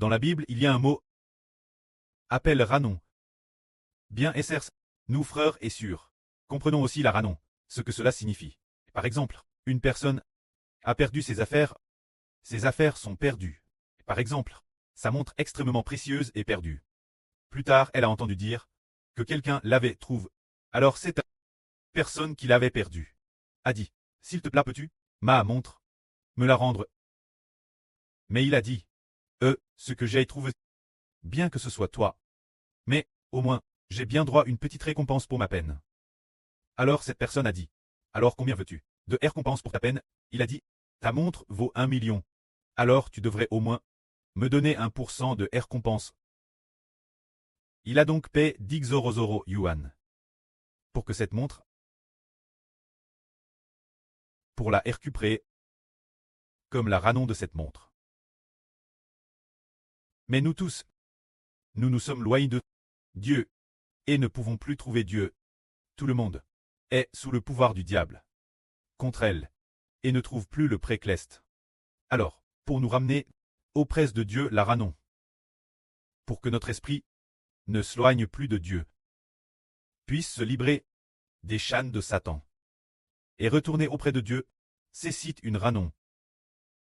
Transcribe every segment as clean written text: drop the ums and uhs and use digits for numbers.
Dans la Bible, il y a un mot appel ranon. Bien essers, nous frères et sûrs. Comprenons aussi la ranon, ce que cela signifie. Par exemple, une personne a perdu ses affaires sont perdues. Par exemple, sa montre extrêmement précieuse est perdue. Plus tard, elle a entendu dire que quelqu'un l'avait trouvé. Alors cette personne qui l'avait perdue a dit, s'il te plaît peux-tu, ma montre, me la rendre. Mais il a dit, ce que j'ai trouvé, bien que ce soit toi. Mais, au moins, j'ai bien droit à une petite récompense pour ma peine. Alors cette personne a dit, alors combien veux-tu de récompense pour ta peine? Il a dit, ta montre vaut 1 million. Alors tu devrais au moins me donner 1% de récompense. Il a donc payé 10 000 yuan pour que cette montre, pour la récupérer, comme la ranon de cette montre. Mais nous tous, nous sommes loin de Dieu, et ne pouvons plus trouver Dieu. Tout le monde est sous le pouvoir du diable, contre elle, et ne trouve plus le précleste. Alors, pour nous ramener auprès de Dieu la ranon, pour que notre esprit ne s'éloigne plus de Dieu, puisse se libérer des chaînes de Satan, et retourner auprès de Dieu, cécite une ranon.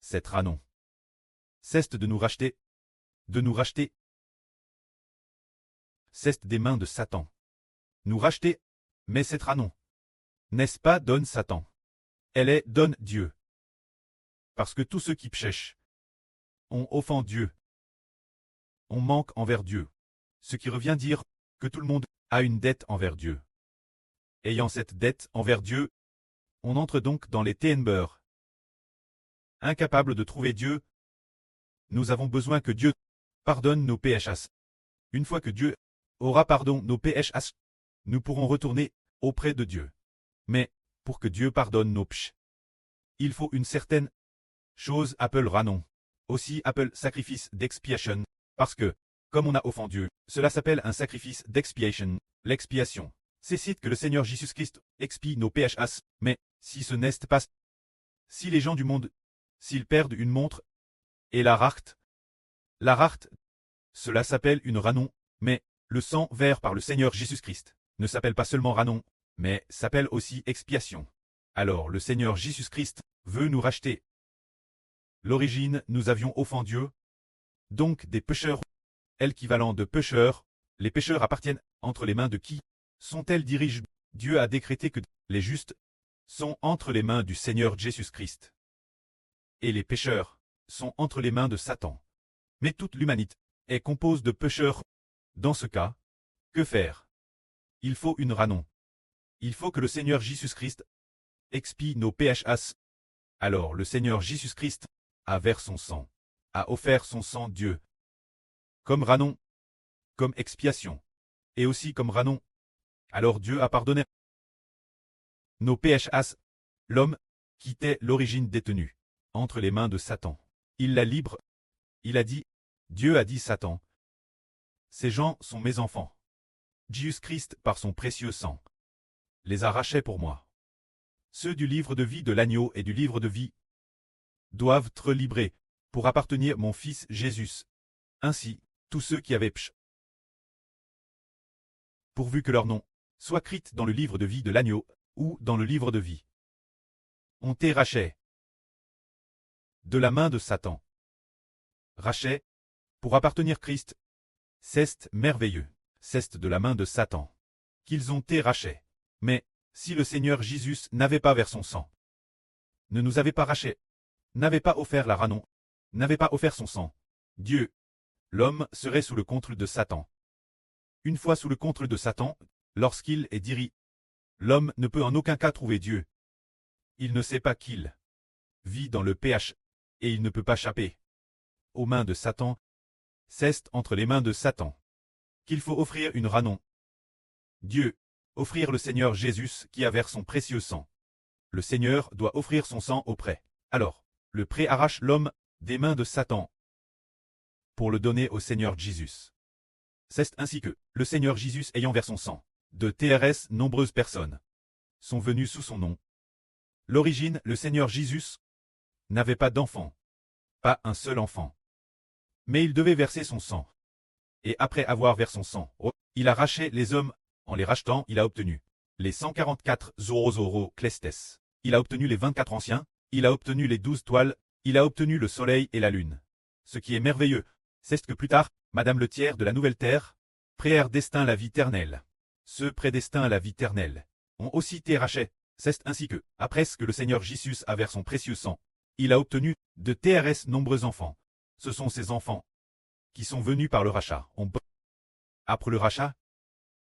Cette ranon cesse de nous racheter, cesse des mains de Satan. Nous racheter, mais cette ranon, n'est-ce pas donne Satan? Elle est donne Dieu. Parce que tous ceux qui pêchent ont offensé Dieu. On manque envers Dieu. Ce qui revient dire que tout le monde a une dette envers Dieu. Ayant cette dette envers Dieu, on entre donc dans les ténèbres. Incapable de trouver Dieu, nous avons besoin que Dieu pardonne nos péchés. Une fois que Dieu aura pardonné nos péchés, nous pourrons retourner auprès de Dieu. Mais, pour que Dieu pardonne nos péchés, il faut une certaine chose appelée ranon, aussi appelée sacrifice d'expiation, parce que, comme on a offensé Dieu, cela s'appelle un sacrifice d'expiation, l'expiation. C'est que le Seigneur Jésus-Christ expie nos péchés, mais, si ce n'est pas, si les gens du monde, s'ils perdent une montre, et la rareté, cela s'appelle une ranon, mais, le sang vert par le Seigneur Jésus-Christ, ne s'appelle pas seulement ranon, mais s'appelle aussi expiation. Alors le Seigneur Jésus-Christ veut nous racheter. L'origine, nous avions offensé Dieu, donc des pécheurs, l'équivalent de pécheurs, les pécheurs appartiennent entre les mains de qui sont-elles dirigées? Dieu a décrété que les justes sont entre les mains du Seigneur Jésus-Christ. Et les pécheurs sont entre les mains de Satan. Mais toute l'humanité est composée de pécheurs. Dans ce cas, que faire? Il faut une ranon. Il faut que le Seigneur Jésus-Christ expie nos péchés. Alors le Seigneur Jésus-Christ a versé son sang, a offert son sang Dieu. Comme ranon, comme expiation, et aussi comme ranon. Alors Dieu a pardonné nos péchés. L'homme quittait l'origine détenue entre les mains de Satan. Il la libre. Il a dit, Dieu a dit Satan, ces gens sont mes enfants. Jésus-Christ, par son précieux sang, les a rachetés pour moi. Ceux du livre de vie de l'agneau et du livre de vie doivent être libérés pour appartenir mon fils Jésus. Ainsi, tous ceux qui avaient péché, pourvu que leur nom soit écrit dans le livre de vie de l'agneau ou dans le livre de vie, ont été rachetés de la main de Satan. Rachetés pour appartenir Christ, c'est merveilleux, c'est de la main de Satan qu'ils ont été rachetés. Mais, si le Seigneur Jésus n'avait pas versé son sang, ne nous avait pas rachetés, n'avait pas offert la ranon, n'avait pas offert son sang, Dieu, l'homme serait sous le contrôle de Satan. Une fois sous le contrôle de Satan, lorsqu'il est dirigé, l'homme ne peut en aucun cas trouver Dieu. Il ne sait pas qu'il vit dans le péché, et il ne peut pas échapper aux mains de Satan. C'est entre les mains de Satan qu'il faut offrir une ranon. Dieu, offrir le Seigneur Jésus qui a versé son précieux sang. Le Seigneur doit offrir son sang au prêt. Alors, le prêt arrache l'homme des mains de Satan pour le donner au Seigneur Jésus. C'est ainsi que, le Seigneur Jésus ayant versé son sang, de TRS nombreuses personnes sont venues sous son nom. L'origine, le Seigneur Jésus n'avait pas d'enfant, pas un seul enfant. Mais il devait verser son sang. Et après avoir versé son sang, il a racheté les hommes. En les rachetant, il a obtenu les 144 Zorozoro Klestes. Il a obtenu les 24 anciens, il a obtenu les 12 toiles, il a obtenu le soleil et la lune. Ce qui est merveilleux, c'est que plus tard, Madame le tiers de la nouvelle terre, prédestin la vie éternelle. Ceux prédestinés à la vie éternelle ont aussi été rachetés. C'est ainsi que, après ce que le Seigneur Jésus a versé son précieux sang, il a obtenu de TRS nombreux enfants. Ce sont ces enfants qui sont venus par le rachat. Après le rachat,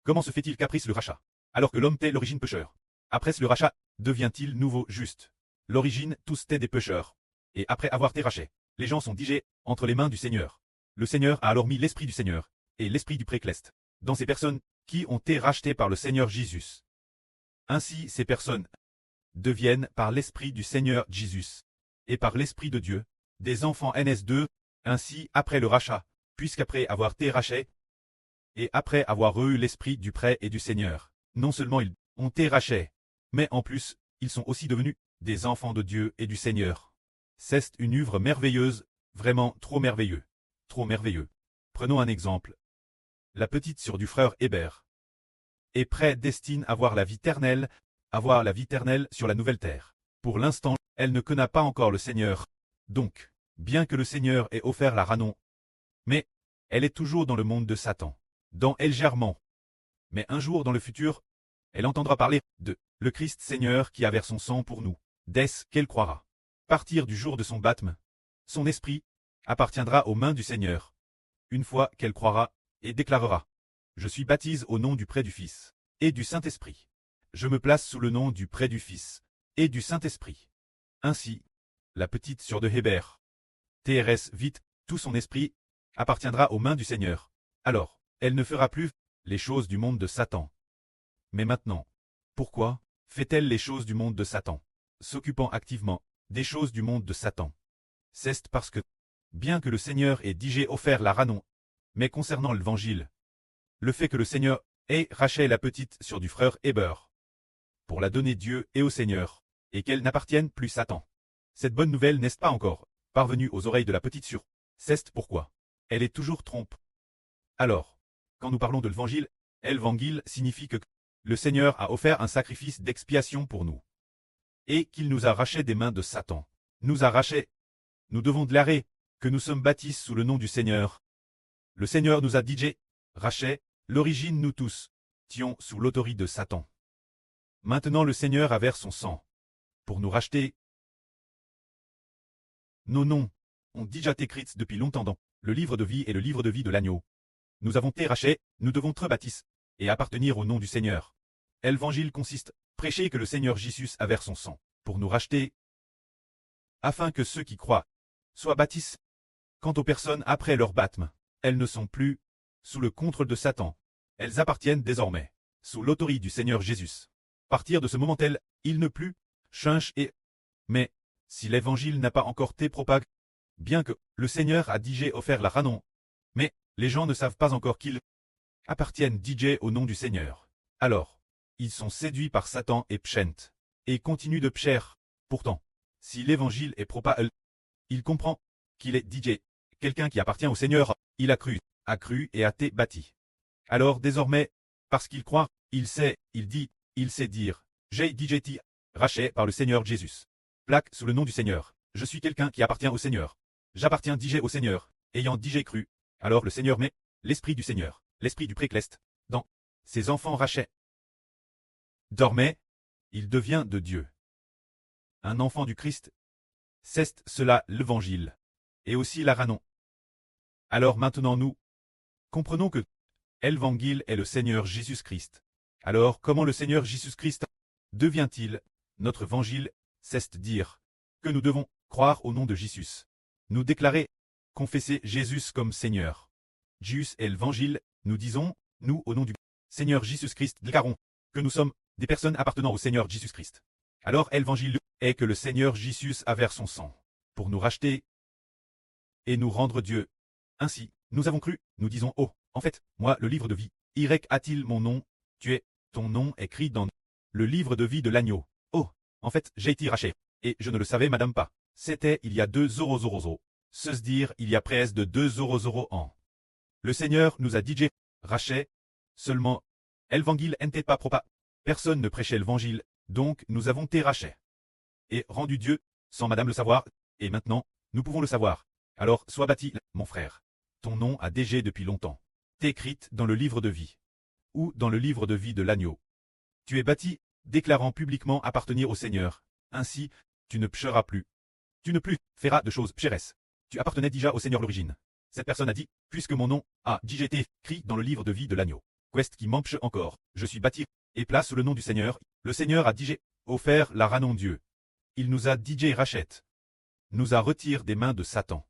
comment se fait-il qu'après le rachat, alors que l'homme était l'origine pécheur, après le rachat, devient-il nouveau juste? L'origine, tous étaient des pécheurs. Et après avoir été rachetés, les gens sont digés entre les mains du Seigneur. Le Seigneur a alors mis l'Esprit du Seigneur et l'Esprit du Précleste dans ces personnes qui ont été rachetées par le Seigneur Jésus. Ainsi, ces personnes deviennent, par l'Esprit du Seigneur Jésus et par l'Esprit de Dieu, des enfants NS2, ainsi après le rachat, puisqu'après avoir été rachetés, et après avoir eu l'Esprit du prêt et du Seigneur, non seulement ils ont été rachetés, mais en plus, ils sont aussi devenus des enfants de Dieu et du Seigneur. C'est une œuvre merveilleuse, vraiment trop merveilleux. Trop merveilleux. Prenons un exemple. La petite sœur du frère Hébert est prédestinée à voir la vie éternelle, sur la nouvelle terre. Pour l'instant, elle ne connaît pas encore le Seigneur. Donc, bien que le Seigneur ait offert la ranon, mais elle est toujours dans le monde de Satan, dans El Germant. Mais un jour dans le futur, elle entendra parler de le Christ Seigneur qui a versé son sang pour nous, dès qu'elle croira. Partir du jour de son baptême, son esprit appartiendra aux mains du Seigneur. Une fois qu'elle croira et déclarera « Je suis baptise au nom du Prêt du Fils et du Saint-Esprit. Je me place sous le nom du Prêt du Fils et du Saint-Esprit. » Ainsi, la petite sœur de Hébert, TRS vite, tout son esprit appartiendra aux mains du Seigneur. Alors, elle ne fera plus les choses du monde de Satan. Mais maintenant, pourquoi fait-elle les choses du monde de Satan, s'occupant activement des choses du monde de Satan? C'est parce que, bien que le Seigneur ait déjà offert la ranon, mais concernant l'évangile, le fait que le Seigneur ait racheté la petite sœur du frère Hébert, pour la donner Dieu et au Seigneur, et qu'elle n'appartienne plus Satan. Cette bonne nouvelle n'est pas encore parvenue aux oreilles de la petite sœur. C'est pourquoi elle est toujours trompe. Alors, quand nous parlons de l'évangile signifie que le Seigneur a offert un sacrifice d'expiation pour nous, et qu'il nous a rachetés des mains de Satan. Nous a rachetés. Nous devons déclarer que nous sommes baptisés sous le nom du Seigneur. Le Seigneur nous a dit rachetés, l'origine nous tous, étions sous l'autorité de Satan. Maintenant le Seigneur a versé son sang pour nous racheter. Nos noms ont déjà été écrits depuis longtemps dans le livre de vie et le livre de vie de l'agneau. Nous avons été rachetés, nous devons être baptisés et appartenir au nom du Seigneur. L'évangile consiste à prêcher que le Seigneur Jésus a versé son sang pour nous racheter, afin que ceux qui croient soient baptisés. Quant aux personnes après leur baptême, elles ne sont plus sous le contrôle de Satan. Elles appartiennent désormais sous l'autorité du Seigneur Jésus. À partir de ce moment, il ne plus change et. Mais, si l'évangile n'a pas encore été propagé, bien que le Seigneur a déjà offert la ranon, mais les gens ne savent pas encore qu'ils appartiennent DJ au nom du Seigneur. Alors, ils sont séduits par Satan et pchent, et continuent de pcher. Pourtant, si l'évangile est propagé, il comprend qu'il est DJ, quelqu'un qui appartient au Seigneur, il a cru et a été bâti. Alors désormais, parce qu'il croit, il sait, il dit, il sait dire, j'ai DJT, racheté par le Seigneur Jésus. Plaque sous le nom du Seigneur, je suis quelqu'un qui appartient au Seigneur. J'appartiens DJ au Seigneur, ayant DJ cru. Alors le Seigneur met l'Esprit du Seigneur, l'Esprit du Précleste, dans ses enfants rachetés. Dormait, il devient de Dieu. Un enfant du Christ, c'est cela l'évangile, et aussi la ranon. Alors maintenant nous comprenons que l'évangile est le Seigneur Jésus-Christ. Alors comment le Seigneur Jésus-Christ devient-il notre évangile? C'est dire que nous devons croire au nom de Jésus. Nous déclarer, confesser Jésus comme Seigneur. Jésus est l'évangile, nous disons, nous au nom du Seigneur Jésus-Christ déclarons que nous sommes des personnes appartenant au Seigneur Jésus-Christ. Alors l'évangile est que le Seigneur Jésus a versé son sang pour nous racheter et nous rendre Dieu. Ainsi, nous avons cru, nous disons, oh, en fait, moi, le livre de vie, Y a-t-il mon nom, ton nom écrit dans le livre de vie de l'agneau. Oh, en fait, j'ai été racheté. Et je ne le savais madame pas. C'était il y a 2 000 ans. Se dire il y a près de 2 € ans. Le Seigneur nous a dit rachet, seulement, l'évangile n'était pas propa. Personne ne prêchait l'évangile, donc nous avons été rachet. Et rendu Dieu, sans madame le savoir, et maintenant, nous pouvons le savoir. Alors sois bâti, mon frère. Ton nom a déjà depuis longtemps. T'es écrite dans le livre de vie. Ou dans le livre de vie de l'agneau. Tu es bâti, déclarant publiquement appartenir au Seigneur. Ainsi, tu ne pécheras plus. Tu ne plus feras de choses pécheresses. Tu appartenais déjà au Seigneur l'origine. Cette personne a dit, puisque mon nom a déjà été écrit dans le livre de vie de l'agneau. Quest qui m'empêche encore, je suis bâti, et place le nom du Seigneur. Le Seigneur a déjà offert la ranon Dieu. Il nous a DJ rachète. Nous a retiré des mains de Satan.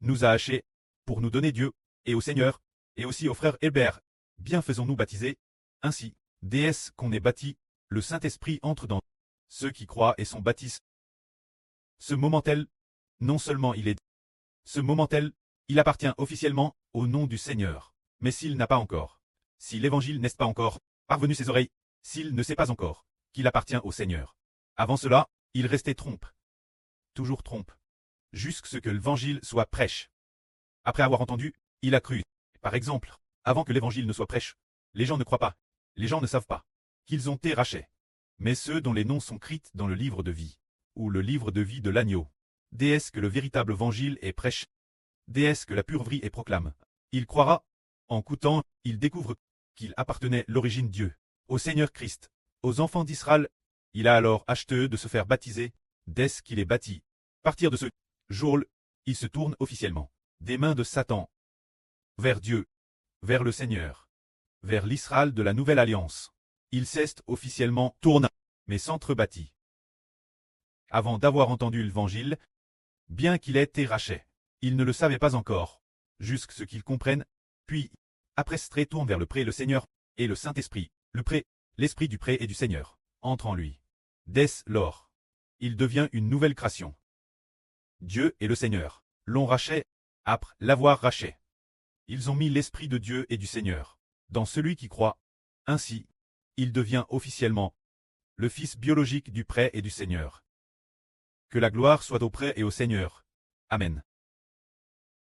Nous a haché, pour nous donner Dieu, et au Seigneur, et aussi au frère Hébert. Bien faisons-nous baptiser. Ainsi, déesse qu'on est bâti, le Saint-Esprit entre dans ceux qui croient et sont baptisés. Ce moment-tel, non seulement ce moment-tel, il appartient officiellement au nom du Seigneur. Mais s'il n'a pas encore, si l'évangile n'est pas encore parvenu ses oreilles, s'il ne sait pas encore qu'il appartient au Seigneur. Avant cela, il restait trompe. Toujours trompe. Jusqu'à ce que l'évangile soit prêche. Après avoir entendu, il a cru. Par exemple, avant que l'évangile ne soit prêche, les gens ne croient pas. Les gens ne savent pas qu'ils ont été rachets. Mais ceux dont les noms sont écrits dans le livre de vie, ou le livre de vie de l'agneau, déesse que le véritable évangile est prêche, déesse que la pure vie est proclame. Il croira, en coûtant, il découvre qu'il appartenait l'origine Dieu, au Seigneur Christ, aux enfants d'Israël. Il a alors acheté de se faire baptiser, dès qu'il est bâti. À partir de ce jour, il se tourne officiellement, des mains de Satan, vers Dieu, vers le Seigneur, vers l'Israël de la nouvelle alliance. Il cesse officiellement tourne, mais s'entrebâtit. Avant d'avoir entendu l'évangile, bien qu'il ait été rachet, il ne le savait pas encore, jusqu'à ce qu'il comprenne, puis, après se tourne vers le pré le Seigneur, et le Saint-Esprit, le pré, l'Esprit du pré et du Seigneur, entre en lui. Dès lors, il devient une nouvelle création. Dieu et le Seigneur l'ont rachet, après l'avoir rachet. Ils ont mis l'Esprit de Dieu et du Seigneur dans celui qui croit. Ainsi, il devient officiellement le fils biologique du pré et du Seigneur. Que la gloire soit au pré et au Seigneur. Amen.